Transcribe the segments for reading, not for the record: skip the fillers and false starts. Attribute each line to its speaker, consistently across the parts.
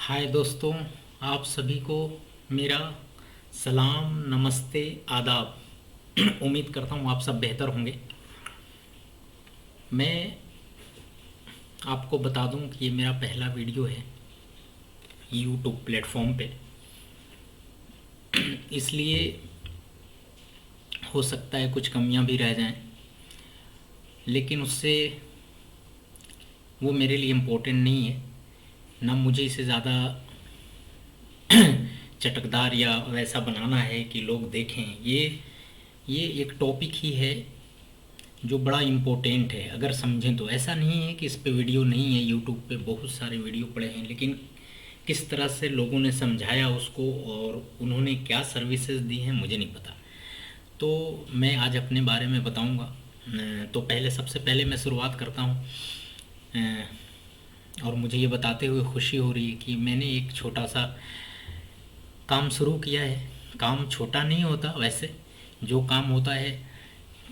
Speaker 1: हाय दोस्तों, आप सभी को मेरा सलाम, नमस्ते, आदाब। उम्मीद करता हूँ आप सब बेहतर होंगे। मैं आपको बता दूं कि ये मेरा पहला वीडियो है यूट्यूब प्लेटफॉर्म पे, इसलिए हो सकता है कुछ कमियां भी रह जाएं, लेकिन उससे वो मेरे लिए इम्पोर्टेंट नहीं है। ना मुझे इसे ज़्यादा चटकदार या वैसा बनाना है कि लोग देखें। ये एक टॉपिक ही है जो बड़ा इम्पोर्टेंट है, अगर समझें तो। ऐसा नहीं है कि इस पे वीडियो नहीं है, यूट्यूब पे बहुत सारे वीडियो पड़े हैं, लेकिन किस तरह से लोगों ने समझाया उसको और उन्होंने क्या सर्विसेज दी हैं मुझे नहीं पता। तो मैं आज अपने बारे में बताऊंगा। तो सबसे पहले मैं शुरुआत करता हूँ, और मुझे ये बताते हुए खुशी हो रही है कि मैंने एक छोटा सा काम शुरू किया है। काम छोटा नहीं होता, वैसे जो काम होता है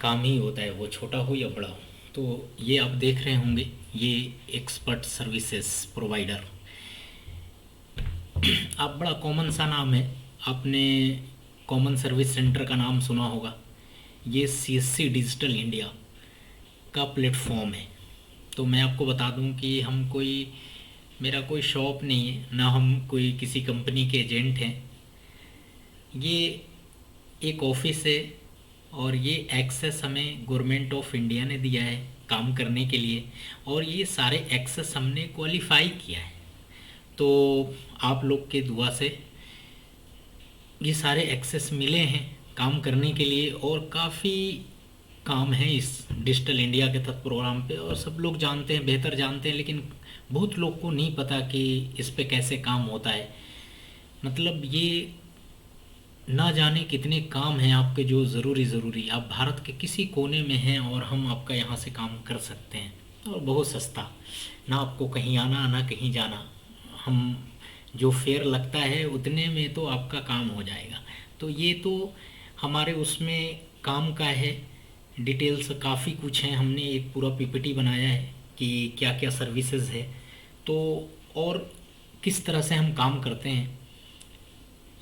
Speaker 1: काम ही होता है, वो छोटा हो या बड़ा हो। तो ये आप देख रहे होंगे, ये एक्सपर्ट सर्विसेज प्रोवाइडर। आप बड़ा कॉमन सा नाम है, आपने कॉमन सर्विस सेंटर का नाम सुना होगा। ये सीएससी डिजिटल इंडिया का प्लेटफॉर्म है। तो मैं आपको बता दूं कि मेरा कोई शॉप नहीं है, ना हम कोई किसी कंपनी के एजेंट हैं। ये एक ऑफिस है और ये एक्सेस हमें गवर्नमेंट ऑफ इंडिया ने दिया है काम करने के लिए, और ये सारे एक्सेस हमने क्वालिफाई किया है। तो आप लोग के दुआ से ये सारे एक्सेस मिले हैं काम करने के लिए, और काफ़ी काम है इस डिजिटल इंडिया के तहत प्रोग्राम पे, और सब लोग जानते हैं, बेहतर जानते हैं, लेकिन बहुत लोग को नहीं पता कि इस पे कैसे काम होता है। मतलब ये ना जाने कितने काम हैं आपके जो ज़रूरी आप भारत के किसी कोने में हैं और हम आपका यहाँ से काम कर सकते हैं, और बहुत सस्ता। ना आपको कहीं आना ना कहीं जाना, हम जो फेयर लगता है उतने में तो आपका काम हो जाएगा। तो ये तो हमारे उसमें काम का है। डिटेल्स काफ़ी कुछ हैं, हमने एक पूरा पीपीटी बनाया है कि क्या क्या सर्विसेज है, तो और किस तरह से हम काम करते हैं।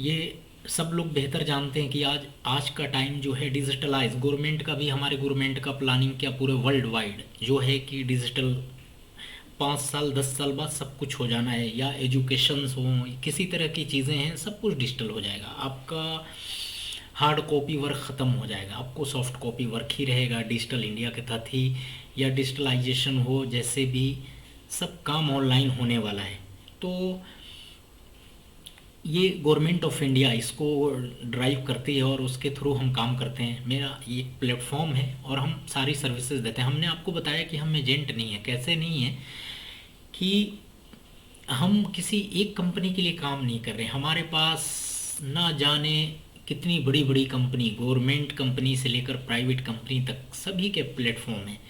Speaker 1: ये सब लोग बेहतर जानते हैं कि आज का टाइम जो है डिजिटलाइज, गवर्नमेंट का भी, हमारे गवर्नमेंट का प्लानिंग क्या पूरे वर्ल्ड वाइड जो है कि डिजिटल 5 साल 10 साल बाद सब कुछ हो जाना है, या एजुकेशन हो, किसी तरह की चीज़ें हैं, सब कुछ डिजिटल हो जाएगा। आपका हार्ड कॉपी वर्क ख़त्म हो जाएगा, आपको सॉफ्ट कॉपी वर्क ही रहेगा डिजिटल इंडिया के तहत ही, या डिजिटलाइजेशन हो, जैसे भी सब काम ऑनलाइन होने वाला है। तो ये गवर्नमेंट ऑफ इंडिया इसको ड्राइव करती है और उसके थ्रू हम काम करते हैं। मेरा ये प्लेटफॉर्म है और हम सारी सर्विसेज देते हैं। हमने आपको बताया कि हम एजेंट नहीं है। कैसे नहीं है कि हम किसी एक कंपनी के लिए काम नहीं कर रहे। हमारे पास ना जाने कितनी बड़ी बड़ी कंपनी, गवर्नमेंट कंपनी से लेकर प्राइवेट कंपनी तक सभी के प्लेटफॉर्म हैं,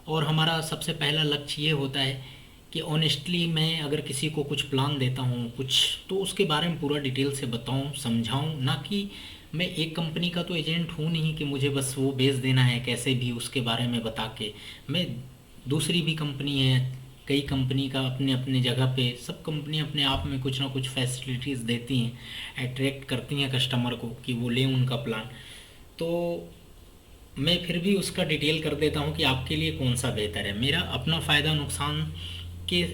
Speaker 1: और हमारा सबसे पहला लक्ष्य ये होता है कि ऑनेस्टली मैं अगर किसी को कुछ प्लान देता हूँ कुछ, तो उसके बारे में पूरा डिटेल से बताऊँ, समझाऊँ। ना कि मैं एक कंपनी का तो एजेंट हूँ नहीं कि मुझे बस वो बेच देना है कैसे भी उसके बारे में बता के। मैं दूसरी भी कंपनी है, कई कंपनी का अपने अपने जगह पे, सब कंपनी अपने आप में कुछ ना कुछ फैसिलिटीज़ देती हैं, अट्रैक्ट करती हैं कस्टमर को कि वो लें उनका प्लान। तो मैं फिर भी उसका डिटेल कर देता हूँ कि आपके लिए कौन सा बेहतर है। मेरा अपना फ़ायदा नुकसान के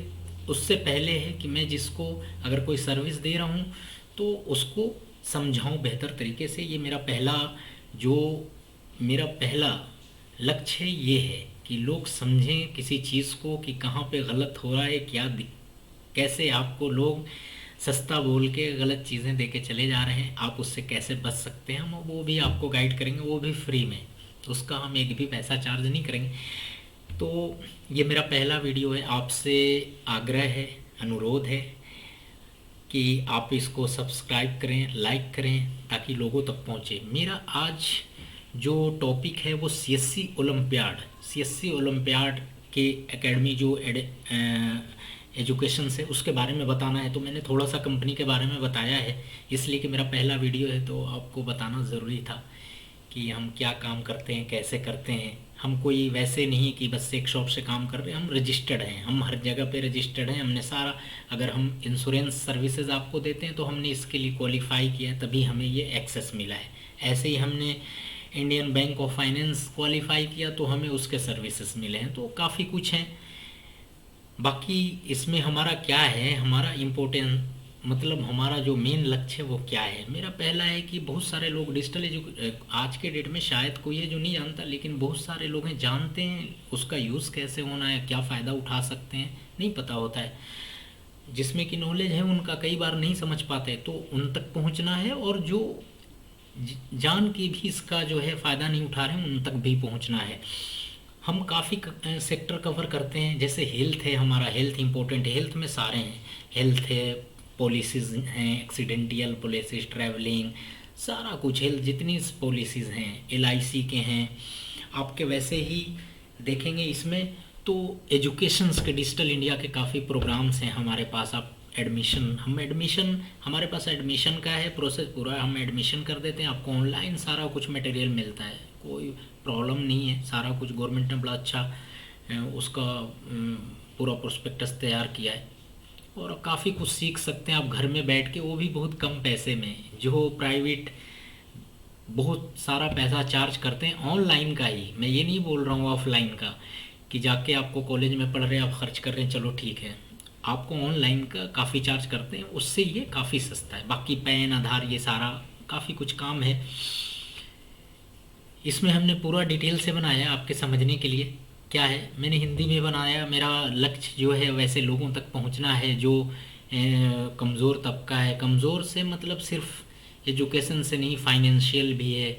Speaker 1: उससे पहले है कि मैं जिसको अगर कोई सर्विस दे रहा हूँ तो उसको समझाऊँ बेहतर तरीके से। ये मेरा पहला लक्ष्य ये है कि लोग समझें किसी चीज़ को कि कहाँ पे गलत हो रहा है, कैसे आपको लोग सस्ता बोल के गलत चीज़ें दे के चले जा रहे हैं, आप उससे कैसे बच सकते हैं। हम वो भी आपको गाइड करेंगे, वो भी फ्री में, उसका हम एक भी पैसा चार्ज नहीं करेंगे। तो ये मेरा पहला वीडियो है। आपसे आग्रह है, अनुरोध है कि आप इसको सब्सक्राइब करें, लाइक करें, ताकि लोगों तक पहुंचे। मेरा आज जो टॉपिक है वो सीएससी ओलंपियाड के एकेडमी जो एजुकेशन से उसके बारे में बताना है। तो मैंने थोड़ा सा कंपनी के बारे में बताया है, इसलिए कि मेरा पहला वीडियो है तो आपको बताना ज़रूरी था कि हम क्या काम करते हैं, कैसे करते हैं। हम कोई वैसे नहीं कि बस एक शॉप से काम कर रहे हैं, हम रजिस्टर्ड हैं, हम हर जगह पे रजिस्टर्ड हैं। हमने सारा, अगर हम इंश्योरेंस सर्विसेज आपको देते हैं तो हमने इसके लिए क्वालिफाई किया है, तभी हमें ये एक्सेस मिला है। ऐसे ही हमने Indian bank of finance qualify किया तो हमें उसके सर्विसेज मिले हैं। तो काफ़ी कुछ हैं। बाकी इसमें हमारा क्या है, हमारा इम्पोर्टेंट मतलब हमारा जो मेन लक्ष्य है वो क्या है। मेरा पहला है कि बहुत सारे लोग आज के डेट में शायद कोई है जो नहीं जानता, लेकिन बहुत सारे लोग हैं जानते हैं उसका यूज़ कैसे होना है, क्या फ़ायदा उठा सकते हैं, नहीं पता होता है। जिसमें कि नॉलेज है उनका कई बार नहीं समझ पाते, तो उन तक पहुंचना है, और जो जान के भी इसका जो है फ़ायदा नहीं उठा रहे हैं उन तक भी पहुंचना है। हम काफ़ी सेक्टर कवर करते हैं, जैसे हेल्थ है हमारा, हेल्थ इंपॉर्टेंट है। हेल्थ में सारे हैं, हेल्थ है, पॉलिसीज़ हैं, एक्सीडेंटियल पॉलिसीज़, ट्रैवलिंग, सारा कुछ हेल्थ जितनी पॉलिसीज़ हैं, LIC के हैं आपके। वैसे ही देखेंगे इसमें तो एजुकेशंस के, डिजिटल इंडिया के काफ़ी प्रोग्राम्स हैं हमारे पास। आप एडमिशन हमारे पास एडमिशन का है प्रोसेस पूरा, हम एडमिशन कर देते हैं, आपको ऑनलाइन सारा कुछ मटेरियल मिलता है, कोई प्रॉब्लम नहीं है। सारा कुछ गवर्नमेंट ने बड़ा अच्छा उसका पूरा प्रोस्पेक्टस तैयार किया है, और काफ़ी कुछ सीख सकते हैं आप घर में बैठ के, वो भी बहुत कम पैसे में। जो प्राइवेट बहुत सारा पैसा चार्ज करते हैं ऑनलाइन का ही, मैं ये नहीं बोल रहा हूँ ऑफलाइन का, कि जाके आपको कॉलेज में पढ़ रहे हैं आप खर्च कर रहे हैं, चलो ठीक है, आपको ऑनलाइन का काफ़ी चार्ज करते हैं, उससे ये काफ़ी सस्ता है। बाकी पैन, आधार, ये सारा काफ़ी कुछ काम है। इसमें हमने पूरा डिटेल से बनाया आपके समझने के लिए। क्या है, मैंने हिंदी में बनाया, मेरा लक्ष्य जो है वैसे लोगों तक पहुंचना है जो कमज़ोर तबका है। कमज़ोर से मतलब सिर्फ एजुकेशन से नहीं, फाइनेंशियल भी है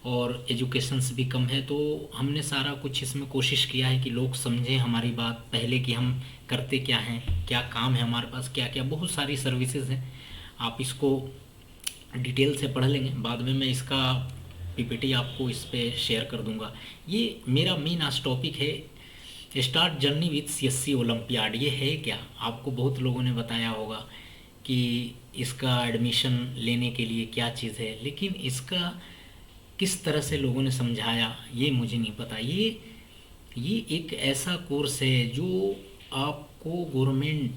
Speaker 1: और एजुकेशन से भी कम है। तो हमने सारा कुछ इसमें कोशिश किया है कि लोग समझें हमारी बात, पहले कि हम करते क्या हैं, क्या काम है हमारे पास, क्या क्या बहुत सारी सर्विसेज हैं। आप इसको डिटेल से पढ़ लेंगे, बाद में मैं इसका PPT आपको इस पे शेयर कर दूंगा। ये मेरा मेन आज टॉपिक है, start journey with CSC olympiad. ये है क्या, आपको बहुत लोगों ने बताया होगा कि इसका एडमिशन लेने के लिए क्या चीज़ है, लेकिन इसका किस तरह से लोगों ने समझाया ये मुझे नहीं पता। ये एक ऐसा कोर्स है जो आपको गवर्नमेंट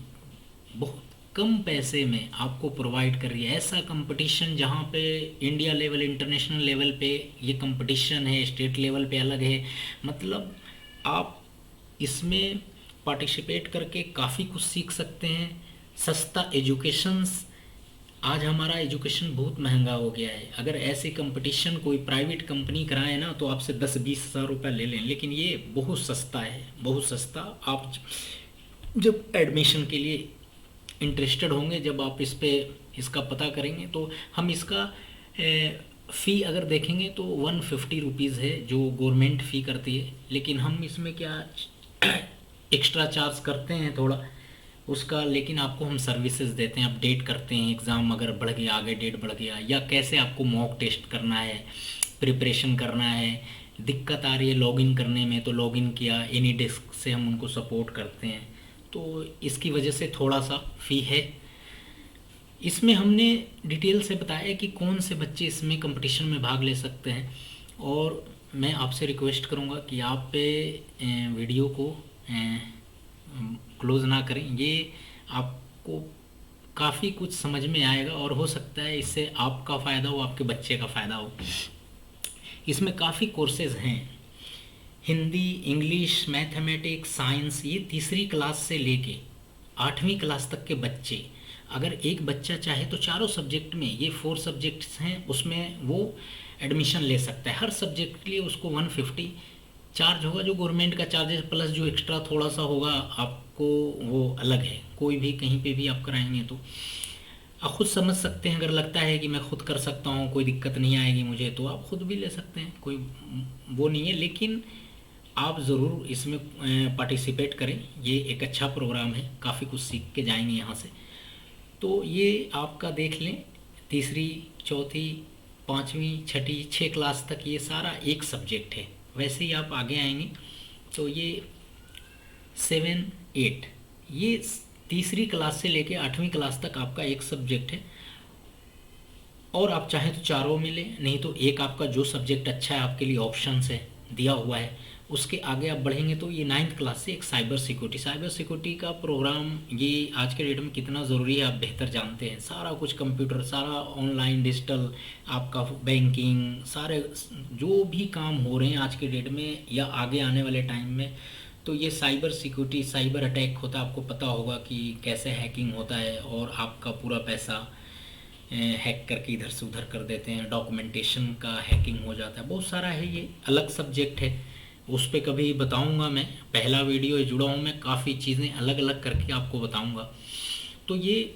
Speaker 1: बहुत कम पैसे में आपको प्रोवाइड कर रही है। ऐसा कंपटीशन जहाँ पे इंडिया लेवल, इंटरनेशनल लेवल पे ये कंपटीशन है, स्टेट लेवल पे अलग है, मतलब आप इसमें पार्टिसिपेट करके काफ़ी कुछ सीख सकते हैं। सस्ता एजुकेशंस, आज हमारा एजुकेशन बहुत महंगा हो गया है। अगर ऐसे कंपटीशन कोई प्राइवेट कंपनी कराए ना तो आपसे 10-20 हज़ार रुपये ले लें, लेकिन ये बहुत सस्ता है, बहुत सस्ता। आप जब एडमिशन के लिए इंटरेस्टेड होंगे, जब आप इसका पता करेंगे, तो हम इसका फ़ी अगर देखेंगे तो 150 रुपीज़ है जो गवर्नमेंट फ़ी करती है, लेकिन हम इसमें क्या एक्स्ट्रा चार्ज करते हैं थोड़ा उसका, लेकिन आपको हम सर्विसेज देते हैं, अपडेट करते हैं। एग्ज़ाम अगर बढ़ गया, आगे डेट बढ़ गया, या कैसे आपको मॉक टेस्ट करना है, प्रिपरेशन करना है, दिक्कत आ रही है लॉगिन करने में तो लॉगिन किया, एनी डेस्क से हम उनको सपोर्ट करते हैं। तो इसकी वजह से थोड़ा सा फ़ी है। इसमें हमने डिटेल से बताया कि कौन से बच्चे इसमें कंपटीशन में भाग ले सकते हैं, और मैं आपसे रिक्वेस्ट करूंगा कि आप वीडियो को क्लोज़ ना करें। ये आपको काफ़ी कुछ समझ में आएगा, और हो सकता है इससे आपका फ़ायदा हो, आपके बच्चे का फ़ायदा हो। इसमें काफ़ी कोर्सेज हैं, हिंदी, इंग्लिश, मैथमेटिक्स, साइंस। ये 3री क्लास से लेके 8वीं क्लास तक के बच्चे, अगर एक बच्चा चाहे तो चारों सब्जेक्ट में, ये 4 सब्जेक्ट्स हैं, उसमें वो एडमिशन ले सकता है। हर सब्जेक्ट के लिए उसको 150 चार्ज होगा, जो गवर्नमेंट का चार्जेस प्लस जो एक्स्ट्रा थोड़ा सा होगा आपको, वो अलग है। कोई भी कहीं पे भी आप कराएंगे तो आप खुद समझ सकते हैं। अगर लगता है कि मैं खुद कर सकता हूँ, कोई दिक्कत नहीं आएगी मुझे, तो आप खुद भी ले सकते हैं, कोई वो नहीं है। लेकिन आप ज़रूर इसमें पार्टिसिपेट करें, ये एक अच्छा प्रोग्राम है, काफ़ी कुछ सीख के जाएंगे यहाँ से। तो ये आपका देख लें, 3री, 4थी, 5वीं, 6ठी, 6 क्लास तक ये सारा एक सब्जेक्ट है। वैसे ही आप आगे आएंगे तो ये 7, 8, ये 3री क्लास से लेके 8वीं क्लास तक आपका एक सब्जेक्ट है, और आप चाहें तो चारों में लें, नहीं तो एक आपका जो सब्जेक्ट अच्छा है आपके लिए ऑप्शन है दिया हुआ है उसके आगे आप बढ़ेंगे तो ये 9th क्लास से एक साइबर सिक्योरिटी का प्रोग्राम ये आज के डेट में कितना ज़रूरी है आप बेहतर जानते हैं। सारा कुछ कंप्यूटर, सारा ऑनलाइन डिजिटल, आपका बैंकिंग, सारे जो भी काम हो रहे हैं आज के डेट में या आगे आने वाले टाइम में, तो ये साइबर सिक्योरिटी, साइबर अटैक होता है। आपको पता होगा कि कैसे हैकिंग होता है और आपका पूरा पैसा हैक करके इधर से उधर कर देते हैं, डॉक्यूमेंटेशन का हैकिंग हो जाता है, बहुत सारा है। ये अलग सब्जेक्ट है, उस पर कभी बताऊंगा। मैं पहला वीडियो जुड़ा हूँ, मैं काफ़ी चीज़ें अलग अलग करके आपको बताऊंगा। तो ये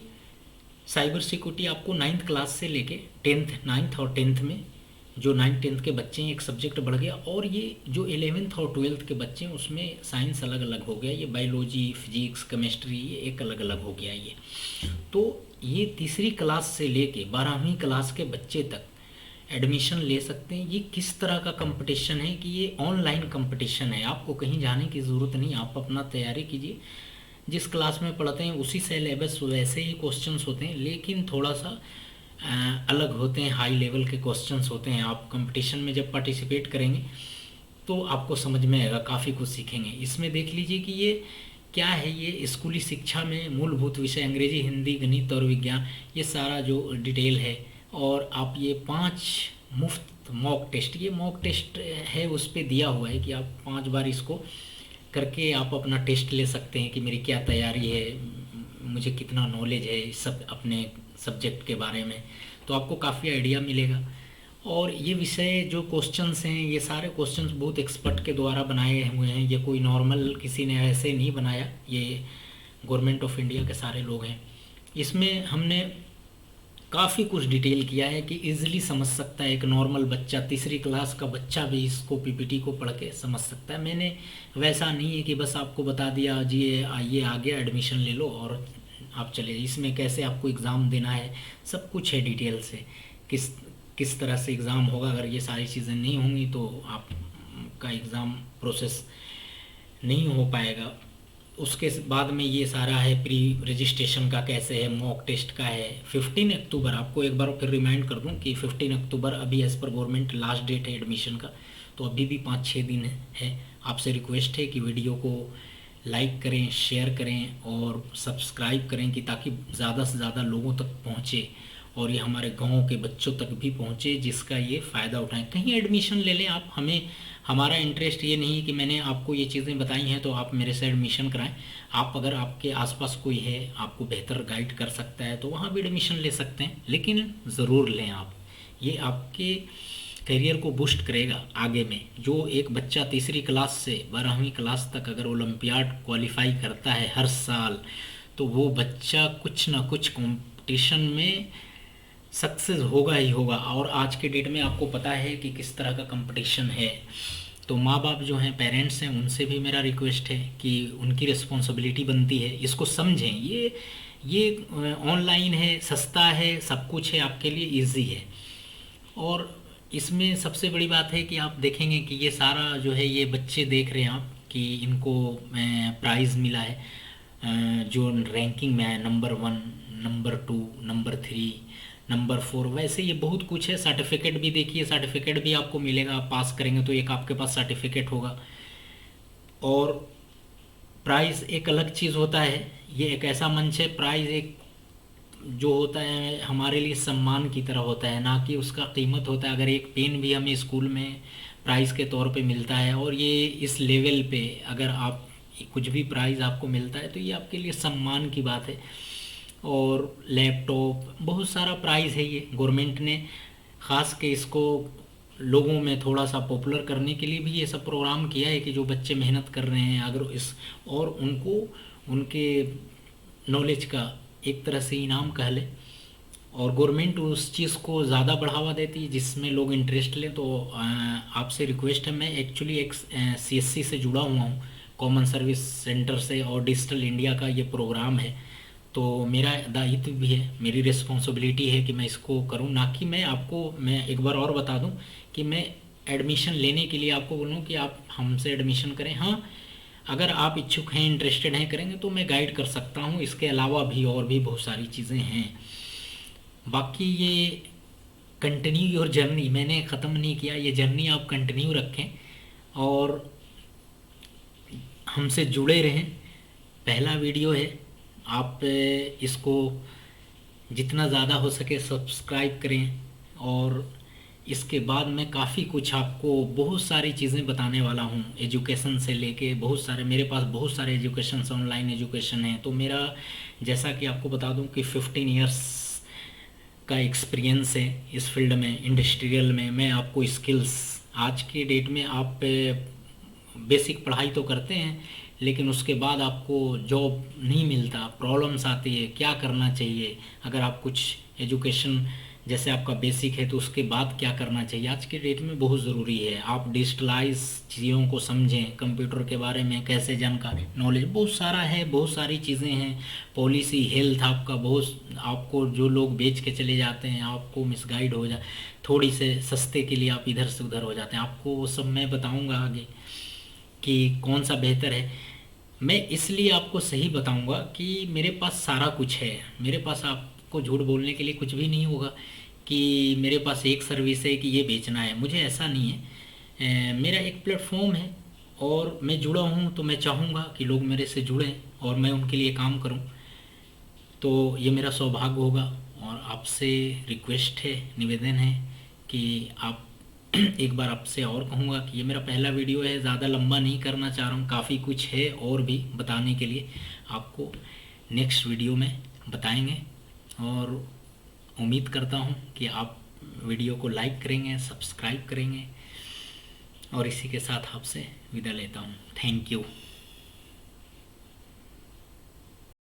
Speaker 1: साइबर सिक्योरिटी आपको 9th क्लास से लेके 10th, 9th और 10th में जो 9th 10th के बच्चे हैं एक सब्जेक्ट बढ़ गया, और ये जो 11th और 12th के बच्चे हैं उसमें साइंस अलग अलग हो गया। ये बायोलॉजी, फिजिक्स, केमिस्ट्री ये एक अलग अलग हो गया ये। तो ये तीसरी क्लास से लेके 12वीं क्लास के बच्चे तक एडमिशन ले सकते हैं। ये किस तरह का कंपटीशन है कि ये ऑनलाइन कंपटीशन है, आपको कहीं जाने की ज़रूरत नहीं, आप अपना तैयारी कीजिए। जिस क्लास में पढ़ते हैं उसी सिलेबस वैसे ही क्वेश्चंस होते हैं, लेकिन थोड़ा सा अलग होते हैं, हाई लेवल के क्वेश्चंस होते हैं। आप कंपटीशन में जब पार्टिसिपेट करेंगे तो आपको समझ में आएगा, काफ़ी कुछ सीखेंगे। इसमें देख लीजिए कि ये क्या है, ये स्कूली शिक्षा में मूलभूत विषय अंग्रेजी, हिंदी, गणित और विज्ञान, ये सारा जो डिटेल है। और आप ये 5 मुफ्त मॉक टेस्ट, ये मॉक टेस्ट है उस पर दिया हुआ है कि आप 5 बार इसको करके आप अपना टेस्ट ले सकते हैं कि मेरी क्या तैयारी है, मुझे कितना नॉलेज है सब अपने सब्जेक्ट के बारे में। तो आपको काफ़ी आइडिया मिलेगा। और ये विषय जो क्वेश्चंस हैं, ये सारे क्वेश्चंस बहुत एक्सपर्ट के द्वारा बनाए हुए हैं, ये कोई नॉर्मल किसी ने ऐसे नहीं बनाया, ये गवर्नमेंट ऑफ इंडिया के सारे लोग हैं। इसमें हमने काफ़ी कुछ डिटेल किया है कि इजीली समझ सकता है एक नॉर्मल बच्चा, तीसरी क्लास का बच्चा भी इसको पीपीटी को पढ़ के समझ सकता है। मैंने वैसा नहीं है कि बस आपको बता दिया जी ये आ गया एडमिशन ले लो और आप चले। इसमें कैसे आपको एग्ज़ाम देना है सब कुछ है डिटेल से, किस किस तरह से एग्ज़ाम होगा। अगर ये सारी चीज़ें नहीं होंगी तो आपका एग्ज़ाम प्रोसेस नहीं हो पाएगा। उसके बाद में ये सारा है प्री रजिस्ट्रेशन का कैसे है, मॉक टेस्ट का है। 15 अक्टूबर, आपको एक बार फिर रिमाइंड कर दूं कि 15 अक्टूबर अभी एज़ पर गवर्नमेंट लास्ट डेट है एडमिशन का, तो अभी भी 5-6 दिन है। आपसे रिक्वेस्ट है कि वीडियो को लाइक करें, शेयर करें और सब्सक्राइब करें कि ताकि ज़्यादा से ज़्यादा लोगों तक पहुँचे और ये हमारे गाँव के बच्चों तक भी पहुँचे जिसका ये फ़ायदा उठाएं। कहीं एडमिशन ले लें आप, हमें हमारा इंटरेस्ट ये नहीं कि मैंने आपको ये चीज़ें बताई हैं तो आप मेरे से एडमिशन कराएं। आप अगर आपके आसपास कोई है, आपको बेहतर गाइड कर सकता है तो वहाँ भी एडमिशन ले सकते हैं, लेकिन ज़रूर लें आप। ये आपके करियर को बूस्ट करेगा आगे में। जो एक बच्चा तीसरी क्लास से 12वीं क्लास तक अगर ओलंपियाड क्वालिफाई करता है हर साल, तो वो बच्चा कुछ ना कुछ कंपटीशन में सक्सेस होगा ही होगा। और आज के डेट में आपको पता है कि किस तरह का कंपटीशन है। तो माँ बाप जो हैं, पेरेंट्स हैं, उनसे भी मेरा रिक्वेस्ट है कि उनकी रिस्पॉन्सिबिलिटी बनती है, इसको समझें। ये ऑनलाइन है, सस्ता है, सब कुछ है, आपके लिए इजी है। और इसमें सबसे बड़ी बात है कि आप देखेंगे कि ये सारा जो है ये बच्चे देख रहे हैं आप कि इनको प्राइज़ मिला है जो रैंकिंग में है, नंबर 1, नंबर 2, नंबर 3, नंबर 4, वैसे ये बहुत कुछ है। सर्टिफिकेट भी देखिए, सर्टिफिकेट भी आपको मिलेगा, आप पास करेंगे तो एक आपके पास सर्टिफिकेट होगा। और प्राइज़ एक अलग चीज़ होता है, ये एक ऐसा मंच है, प्राइज़ एक जो होता है हमारे लिए सम्मान की तरह होता है, ना कि उसका कीमत होता है। अगर एक पेन भी हमें स्कूल में प्राइज़ के तौर पे मिलता है और ये इस लेवल पे अगर आप कुछ भी प्राइज़ आपको मिलता है तो ये आपके लिए सम्मान की बात है। और लैपटॉप, बहुत सारा प्राइज़ है ये। गवर्नमेंट ने ख़ास के इसको लोगों में थोड़ा सा पॉपुलर करने के लिए भी ये सब प्रोग्राम किया है कि जो बच्चे मेहनत कर रहे हैं अगर इस और उनको उनके नॉलेज का एक तरह से इनाम कह लें, और गवर्नमेंट उस चीज़ को ज़्यादा बढ़ावा देती है जिसमें लोग इंटरेस्ट लें। तो आपसे रिक्वेस्ट है, मैं एक्चुअली एक CSC से जुड़ा हुआ हूँ, कॉमन सर्विस सेंटर से, और डिजिटल इंडिया का ये प्रोग्राम है। तो मेरा दायित्व भी है, मेरी रिस्पॉन्सिबिलिटी है कि मैं इसको करूं, ना कि मैं एक बार और बता दूं कि मैं एडमिशन लेने के लिए आपको बोलूं कि आप हमसे एडमिशन करें। हाँ, अगर आप इच्छुक हैं, इंटरेस्टेड हैं, करेंगे तो मैं गाइड कर सकता हूं। इसके अलावा भी और भी बहुत सारी चीज़ें हैं। बाकी ये कंटिन्यू योर जर्नी मैंने ख़त्म नहीं किया, ये जर्नी आप कंटिन्यू रखें और हमसे जुड़े रहें। पहला वीडियो है, आप इसको जितना ज़्यादा हो सके सब्सक्राइब करें। और इसके बाद मैं काफ़ी कुछ आपको बहुत सारी चीज़ें बताने वाला हूँ, एजुकेशन से लेके बहुत सारे, मेरे पास बहुत सारे एजुकेशन, ऑनलाइन एजुकेशन है। तो मेरा, जैसा कि आपको बता दूँ कि 15 इयर्स का एक्सपीरियंस है इस फील्ड में, इंडस्ट्रियल में। मैं आपको स्किल्स, आज के डेट में आप बेसिक पढ़ाई तो करते हैं, लेकिन उसके बाद आपको जॉब नहीं मिलता, प्रॉब्लम्स आती है, क्या करना चाहिए अगर आप कुछ एजुकेशन, जैसे आपका बेसिक है तो उसके बाद क्या करना चाहिए, आज के डेट में बहुत ज़रूरी है। आप डिजिटलाइज चीज़ों को समझें, कंप्यूटर के बारे में कैसे जानकारी, नॉलेज बहुत सारा है, बहुत सारी चीज़ें हैं। पॉलिसी, हेल्थ आपका बहुत, आपको जो लोग बेच के चले जाते हैं, आपको मिसगाइड हो जा, थोड़ी से सस्ते के लिए आप इधर से उधर हो जाते हैं। आपको वो सब मैं बताऊंगा आगे कि कौन सा बेहतर है। मैं इसलिए आपको सही बताऊंगा कि मेरे पास सारा कुछ है। मेरे पास आपको झूठ बोलने के लिए कुछ भी नहीं होगा कि मेरे पास एक सर्विस है कि ये बेचना है, मुझे ऐसा नहीं है। मेरा एक प्लेटफॉर्म है और मैं जुड़ा हूँ, तो मैं चाहूँगा कि लोग मेरे से जुड़ें और मैं उनके लिए काम करूँ। तो ये मेरा सौभाग्य होगा। और आपसे रिक्वेस्ट है, निवेदन है कि आप एक बार आपसे और कहूँगा कि ये मेरा पहला वीडियो है, ज़्यादा लंबा नहीं करना चाह रहा हूँ, काफ़ी कुछ है और भी बताने के लिए। आपको नेक्स्ट वीडियो में बताएंगे और उम्मीद करता हूँ कि आप वीडियो को लाइक करेंगे, सब्सक्राइब करेंगे। और इसी के साथ आपसे विदा लेता हूँ। Thank you.